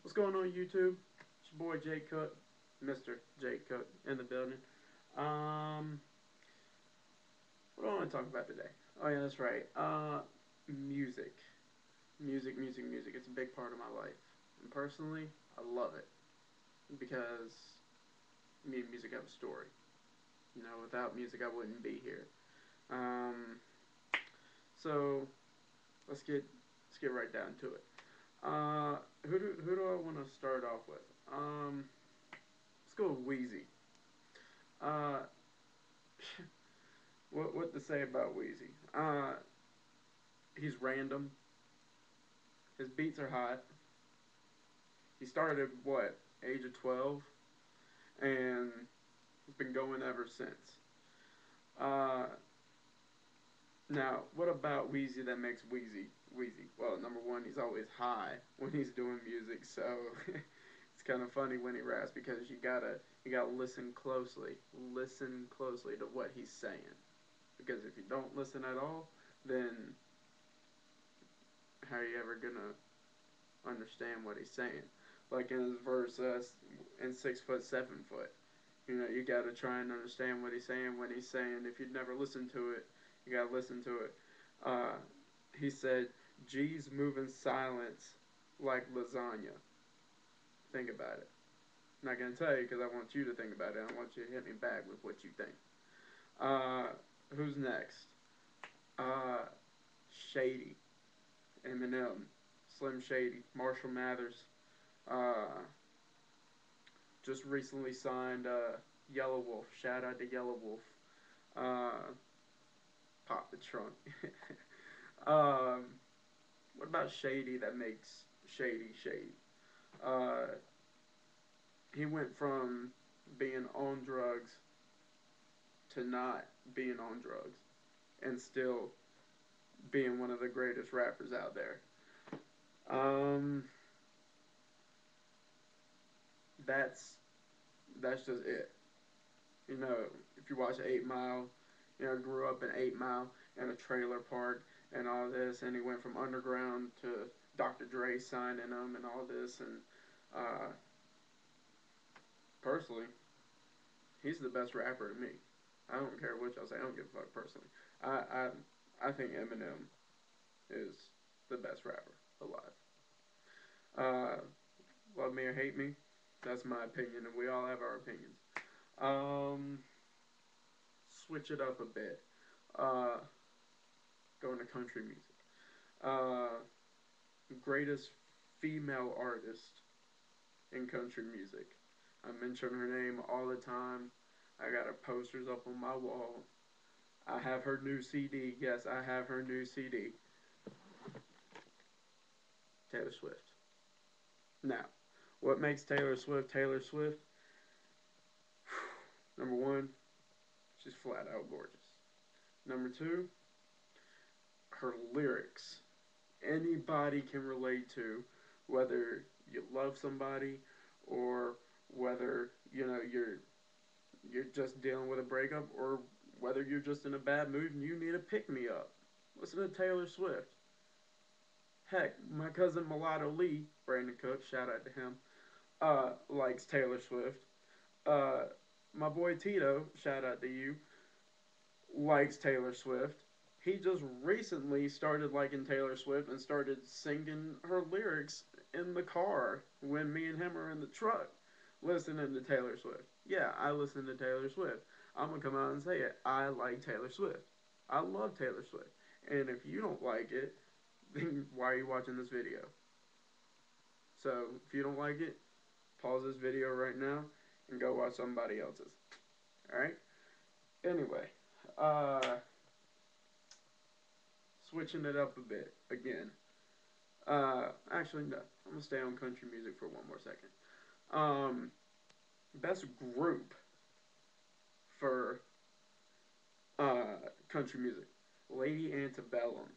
What's going on, YouTube? It's your boy Jake Cook, Mr. Jake Cook, in the building. Um, what do I want to talk about today? Oh yeah, that's right. Music, music. It's a big part of my life, and personally, I love it because me and music have a story. Without music, I wouldn't be here. Um, so let's get right down to it. Who do I want to start off with? Let's go with Wheezy. Uh, what to say about Wheezy? He's random. His beats are hot. He started at what, age of 12, and he's been going ever since. Uh, Now, what about Wheezy that makes Wheezy Wheezy? Well, number one, he's always high when he's doing music, so it's kind of funny when he raps because you gotta listen closely to what he's saying. Because if you don't listen at all, then how are you ever gonna understand what he's saying? Like in his verse, in 6 foot, 7 foot. You gotta try and understand what he's saying when he's saying. If you've never listened to it, you gotta listen to it. Uh, he said, "G's move in silence like lasagna." Think about it. I'm not gonna tell you because I want you to think about it. I want you to hit me back with what you think. Uh, who's next? Uh, Shady, Eminem, Slim Shady, Marshall Mathers. Uh, just recently signed Yellow Wolf. Shout out to Yellow Wolf. Uh, Pop the trunk. um, what about Shady that makes Shady Shady? Uh, he went from being on drugs to not being on drugs and still being one of the greatest rappers out there. Um, that's that's just it. You know, if you watch 8 Mile, grew up in 8 Mile in a trailer park and all this, and he went from underground to Dr. Dre signing him and all this, and uh, personally, he's the best rapper to me. I don't care what y'all say. I don't give a fuck personally. I think Eminem is the best rapper alive. Uh, Love me or hate me, that's my opinion, and we all have our opinions. Um, Switch it up a bit. Uh, Going to country music. Uh, Greatest female artist in country music. I mention her name all the time. I got her posters up on my wall. I have her new CD. Yes, I have her new CD. Taylor Swift. Now, what makes Taylor Swift Taylor Swift? Number one, she's flat out gorgeous. Number two, her lyrics. Anybody can relate to, whether you love somebody or whether you're just dealing with a breakup or whether you're just in a bad mood and you need a pick me up. Listen to Taylor Swift. Heck, my cousin Mulatto Lee, Brandon Cook, shout out to him, likes Taylor Swift. Uh, my boy Tito, shout out to you, likes Taylor Swift. He just recently started liking Taylor Swift and started singing her lyrics in the car when me and him are in the truck listening to Taylor Swift. Yeah, I listen to Taylor Swift. I'm gonna come out and say it. I like Taylor Swift. I love Taylor Swift. And if you don't like it, then why are you watching this video? So if you don't like it, pause this video right now and go watch somebody else's. Alright? Anyway, uh, switching it up a bit again. Actually, no. I'm gonna stay on country music for one more second. Um, Best group for country music, Lady Antebellum.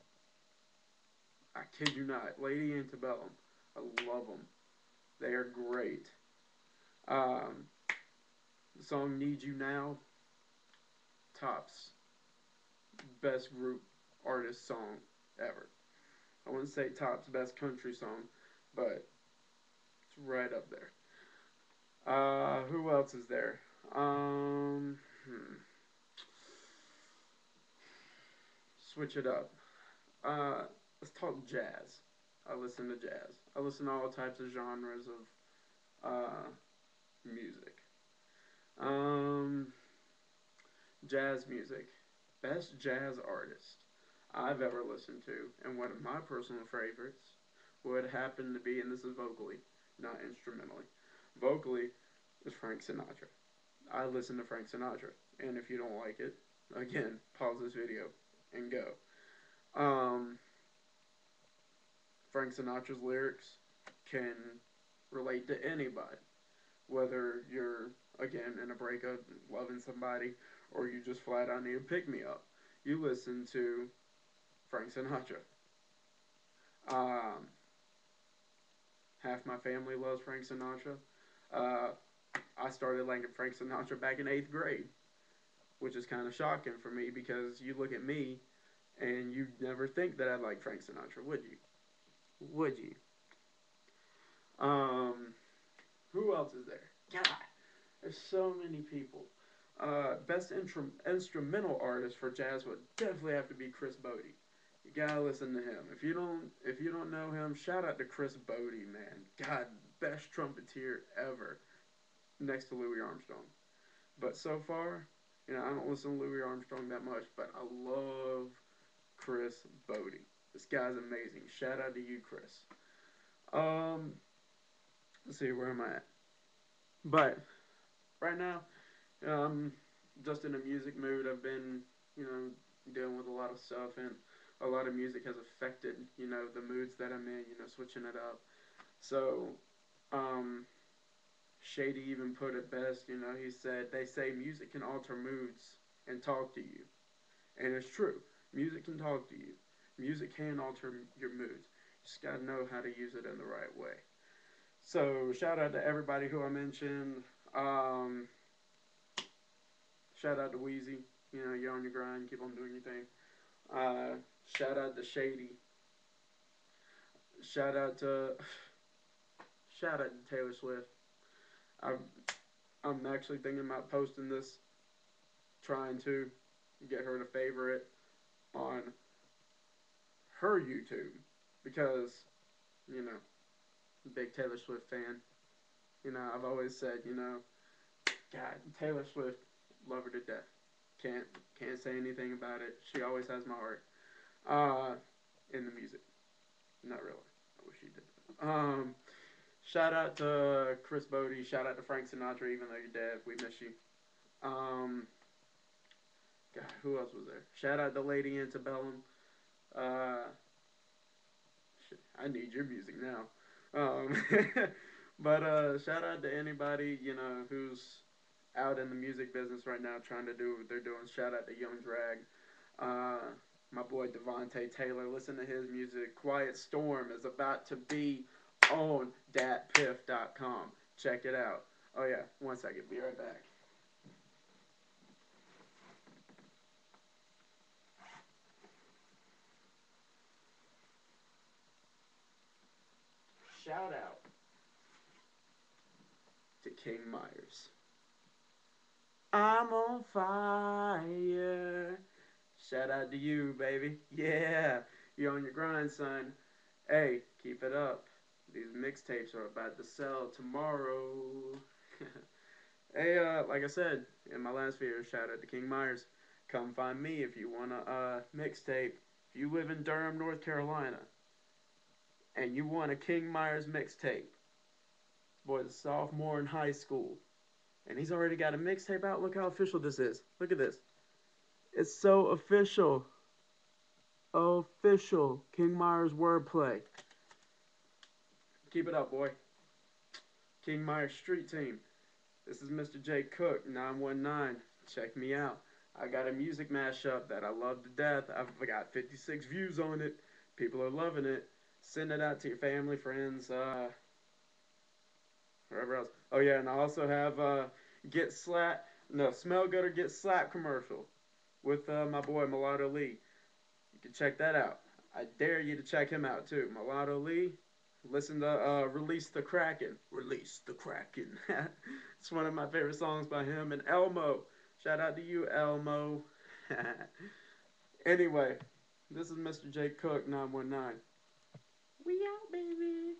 I kid you not, Lady Antebellum. I love them. They are great. Um, the song "Need You Now" tops best group artist song ever. I wouldn't say tops best country song, but it's right up there. Who else is there? Switch it up. Uh, let's talk jazz. I listen to jazz. I listen to all types of genres of music. Um, Jazz music. Best jazz artist I've ever listened to, and one of my personal favorites would happen to be, and this is vocally, not instrumentally. Vocally is Frank Sinatra. I listen to Frank Sinatra, and if you don't like it, again, pause this video and go. Um, Frank Sinatra's lyrics can relate to anybody, whether you're again in a breakup, loving somebody, or you just flat out need a pick me up. You listen to Frank Sinatra. Um, Half my family loves Frank Sinatra. Uh, I started liking Frank Sinatra back in 8th grade, which is kind of shocking for me because you look at me and you'd never think that I'd like Frank Sinatra, would you? Would you? Um, who else is there? God, there's so many people. Best instrumental artist for jazz would definitely have to be Chris Bodie. You gotta listen to him. If you don't know him, shout out to Chris Bodie, man. God, best trumpeter ever, next to Louis Armstrong. But so far, I don't listen to Louis Armstrong that much, but I love Chris Bodie. This guy's amazing. Shout out to you, Chris. Um, let's see, where am I at? But right now, just in a music mood. I've been, you know, dealing with a lot of stuff, and a lot of music has affected, the moods that I'm in. Switching it up. So, um, Shady even put it best. He said they say music can alter moods and talk to you, and it's true. Music can talk to you. Music can alter your moods. You just gotta know how to use it in the right way. So shout out to everybody who I mentioned. Um, Shout out to Wheezy. You're on your grind. Keep on doing your thing. Shout out to Shady. Shout out to shout out to Taylor Swift. I'm I'm actually thinking about posting this, trying to get her to favorite on her YouTube because you know big Taylor Swift fan. I've always said God, Taylor Swift, love her to death. Can't can't say anything about it. She always has my heart. Uh, in the music. Not really. I wish she did. Shout out to Chris Bodie. Shout out to Frank Sinatra, even though you're dead. We miss you. Um, God, who else was there? Shout out to Lady Antebellum. Uh, shit, I need your music now. Um, but shout out to anybody who's out in the music business right now, trying to do what they're doing. Shout out to Young Drag. Uh, my boy Devontae Taylor. Listen to his music. Quiet Storm is about to be on datpiff.com. Check it out. Oh yeah, one second. Be right back. Shout out to King Myers. I'm on fire. Shout out to you, baby. Yeah, you on your grind, son. Hey, keep it up. These mixtapes are about to sell tomorrow. Hey, like I said in my last video, shout out to King Myers. Come find me if you want a mixtape. If you live in Durham, North Carolina, and you want a King Myers mixtape, boy's a sophomore in high school, and he's already got a mixtape out. Look how official this is. Look at this. It's so official. Official. King Myers wordplay. Keep it up, boy. King Myers Street Team. This is Mr.Jake Cook, 919. Check me out. I got a music mashup that I love to death. I've got 56 views on it. People are loving it. Send it out to your family, friends, wherever else. Oh yeah, and I also have Get Slap, no, Smell Good or Get Slap commercial with my boy Mulatto Lee. You can check that out. I dare you to check him out too. Mulatto Lee, Listen to Release the Kraken. Release the Kraken. It's one of my favorite songs by him and Elmo. Shout out to you, Elmo. Anyway, this is Mr. Jake Cook 919. We out, baby.